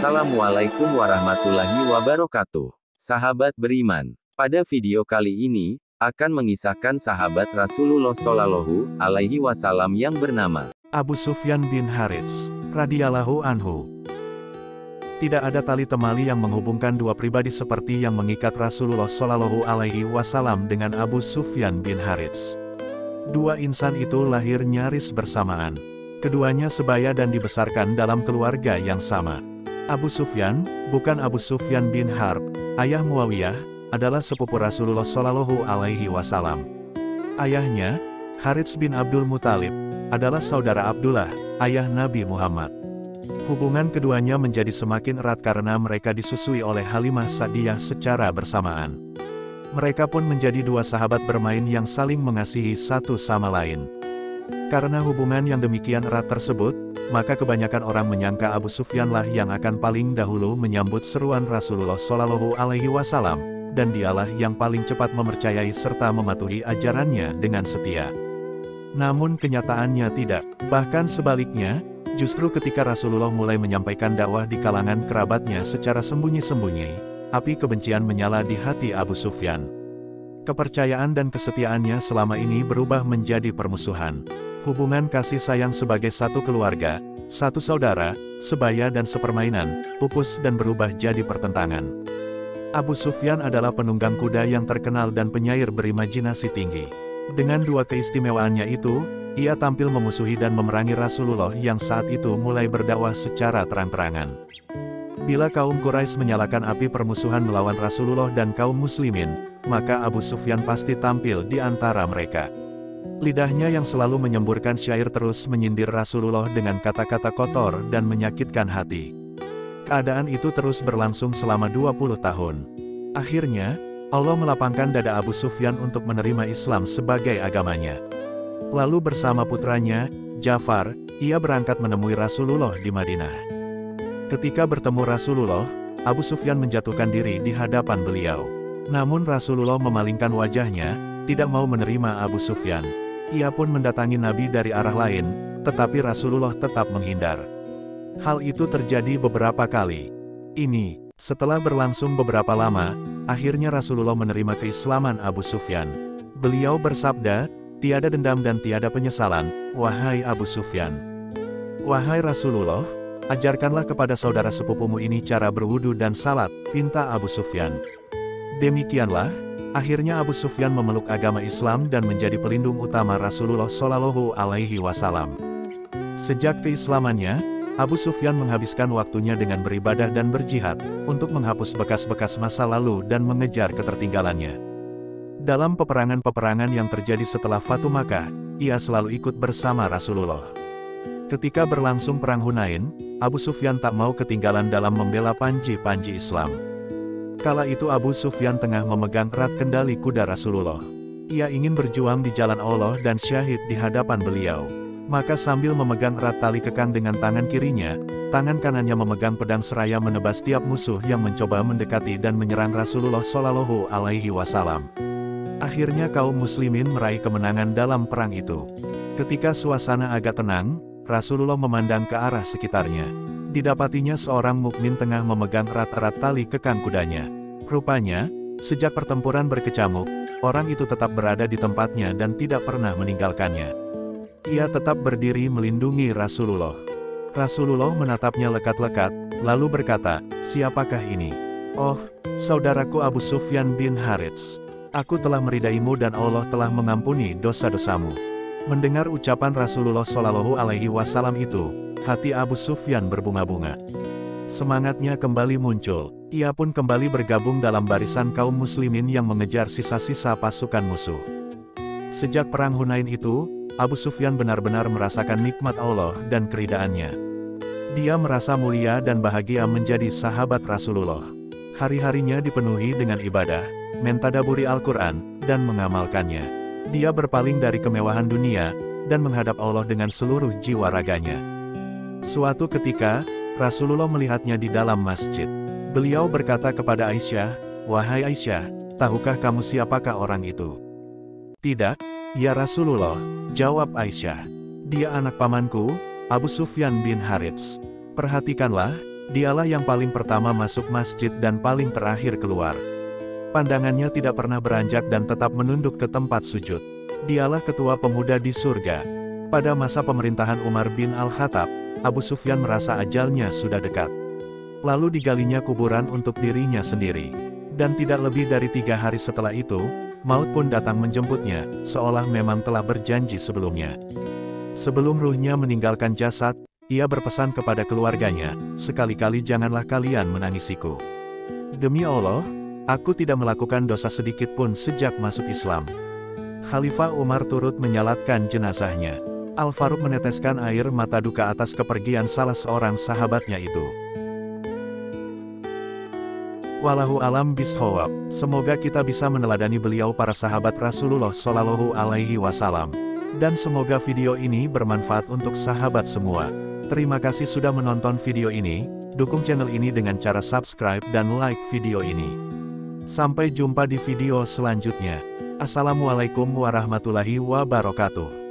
Assalamualaikum warahmatullahi wabarakatuh. Sahabat beriman, pada video kali ini, akan mengisahkan sahabat Rasulullah Shallallahu Alaihi Wasallam yang bernama Abu Sufyan bin Harits, radhiyallahu anhu. Tidak ada tali temali yang menghubungkan dua pribadi seperti yang mengikat Rasulullah Shallallahu Alaihi Wasallam dengan Abu Sufyan bin Harits. Dua insan itu lahir nyaris bersamaan. Keduanya sebaya dan dibesarkan dalam keluarga yang sama. Abu Sufyan, bukan Abu Sufyan bin Harb, ayah Muawiyah, adalah sepupu Rasulullah Shallallahu Alaihi Wasallam. Ayahnya, Harits bin Abdul Muthalib, adalah saudara Abdullah, ayah Nabi Muhammad. Hubungan keduanya menjadi semakin erat karena mereka disusui oleh Halimah Sa'diyah secara bersamaan. Mereka pun menjadi dua sahabat bermain yang saling mengasihi satu sama lain. Karena hubungan yang demikian erat tersebut, maka kebanyakan orang menyangka Abu Sufyanlah yang akan paling dahulu menyambut seruan Rasulullah Shallallahu Alaihi Wasallam, dan dialah yang paling cepat mempercayai serta mematuhi ajarannya dengan setia. Namun kenyataannya tidak, bahkan sebaliknya, justru ketika Rasulullah mulai menyampaikan dakwah di kalangan kerabatnya secara sembunyi-sembunyi, api kebencian menyala di hati Abu Sufyan. Kepercayaan dan kesetiaannya selama ini berubah menjadi permusuhan. Hubungan kasih sayang sebagai satu keluarga, satu saudara, sebaya dan sepermainan, pupus dan berubah jadi pertentangan. Abu Sufyan adalah penunggang kuda yang terkenal dan penyair berimajinasi tinggi. Dengan dua keistimewaannya itu, ia tampil memusuhi dan memerangi Rasulullah yang saat itu mulai berdakwah secara terang-terangan. Bila kaum Quraisy menyalakan api permusuhan melawan Rasulullah dan kaum muslimin, maka Abu Sufyan pasti tampil di antara mereka. Lidahnya yang selalu menyemburkan syair terus menyindir Rasulullah dengan kata-kata kotor dan menyakitkan hati. Keadaan itu terus berlangsung selama 20 tahun. Akhirnya, Allah melapangkan dada Abu Sufyan untuk menerima Islam sebagai agamanya. Lalu bersama putranya, Ja'far, ia berangkat menemui Rasulullah di Madinah. Ketika bertemu Rasulullah, Abu Sufyan menjatuhkan diri di hadapan beliau. Namun Rasulullah memalingkan wajahnya, tidak mau menerima Abu Sufyan. Ia pun mendatangi Nabi dari arah lain, tetapi Rasulullah tetap menghindar. Hal itu terjadi beberapa kali. Ini, setelah berlangsung beberapa lama, akhirnya Rasulullah menerima keislaman Abu Sufyan. Beliau bersabda, "Tiada dendam dan tiada penyesalan, wahai Abu Sufyan. Wahai Rasulullah, ajarkanlah kepada saudara sepupumu ini cara berwudu dan salat," pinta Abu Sufyan. Demikianlah, akhirnya Abu Sufyan memeluk agama Islam dan menjadi pelindung utama Rasulullah Shallallahu Alaihi Wasallam. Sejak keislamannya, Abu Sufyan menghabiskan waktunya dengan beribadah dan berjihad, untuk menghapus bekas-bekas masa lalu dan mengejar ketertinggalannya. Dalam peperangan-peperangan yang terjadi setelah Fatu Makkah, ia selalu ikut bersama Rasulullah. Ketika berlangsung Perang Hunain, Abu Sufyan tak mau ketinggalan dalam membela panji-panji Islam. Kala itu Abu Sufyan tengah memegang erat kendali kuda Rasulullah. Ia ingin berjuang di jalan Allah dan syahid di hadapan beliau. Maka sambil memegang erat tali kekang dengan tangan kirinya, tangan kanannya memegang pedang seraya menebas tiap musuh yang mencoba mendekati dan menyerang Rasulullah Shallallahu Alaihi Wasallam. Akhirnya kaum muslimin meraih kemenangan dalam perang itu. Ketika suasana agak tenang, Rasulullah memandang ke arah sekitarnya. Didapatinya seorang mukmin tengah memegang erat-erat tali kekang kudanya. Rupanya, sejak pertempuran berkecamuk, orang itu tetap berada di tempatnya dan tidak pernah meninggalkannya. Ia tetap berdiri melindungi Rasulullah. Rasulullah menatapnya lekat-lekat, lalu berkata, "Siapakah ini?" "Oh, saudaraku Abu Sufyan bin Harits. Aku telah meridaimu dan Allah telah mengampuni dosa-dosamu." Mendengar ucapan Rasulullah Shallallahu Alaihi Wasallam itu, hati Abu Sufyan berbunga-bunga. Semangatnya kembali muncul, ia pun kembali bergabung dalam barisan kaum muslimin yang mengejar sisa-sisa pasukan musuh. Sejak Perang Hunain itu, Abu Sufyan benar-benar merasakan nikmat Allah dan keridaannya. Dia merasa mulia dan bahagia menjadi sahabat Rasulullah. Hari-harinya dipenuhi dengan ibadah, mentadaburi Al-Quran, dan mengamalkannya. Dia berpaling dari kemewahan dunia, dan menghadap Allah dengan seluruh jiwa raganya. Suatu ketika, Rasulullah melihatnya di dalam masjid. Beliau berkata kepada Aisyah, "Wahai Aisyah, tahukah kamu siapakah orang itu?" "Tidak, ya Rasulullah," jawab Aisyah. "Dia anak pamanku, Abu Sufyan bin Harits." Perhatikanlah, Dialah yang paling pertama masuk masjid dan paling terakhir keluar. Pandangannya tidak pernah beranjak dan tetap menunduk ke tempat sujud. Dialah ketua pemuda di surga. Pada masa pemerintahan Umar bin Al-Khattab, Abu Sufyan merasa ajalnya sudah dekat. Lalu digalinya kuburan untuk dirinya sendiri. Dan tidak lebih dari 3 hari setelah itu, maut pun datang menjemputnya, seolah memang telah berjanji sebelumnya. Sebelum ruhnya meninggalkan jasad, ia berpesan kepada keluarganya, sekali-kali janganlah kalian menangisiku. Demi Allah, aku tidak melakukan dosa sedikit pun sejak masuk Islam. Khalifah Umar turut menyalatkan jenazahnya. Al-Faruq meneteskan air mata duka atas kepergian salah seorang sahabatnya itu. Wallahu alam bishawab. Semoga kita bisa meneladani beliau para sahabat Rasulullah Shallallahu Alaihi Wasallam. Dan semoga video ini bermanfaat untuk sahabat semua. Terima kasih sudah menonton video ini. Dukung channel ini dengan cara subscribe dan like video ini. Sampai jumpa di video selanjutnya. Assalamualaikum warahmatullahi wabarakatuh.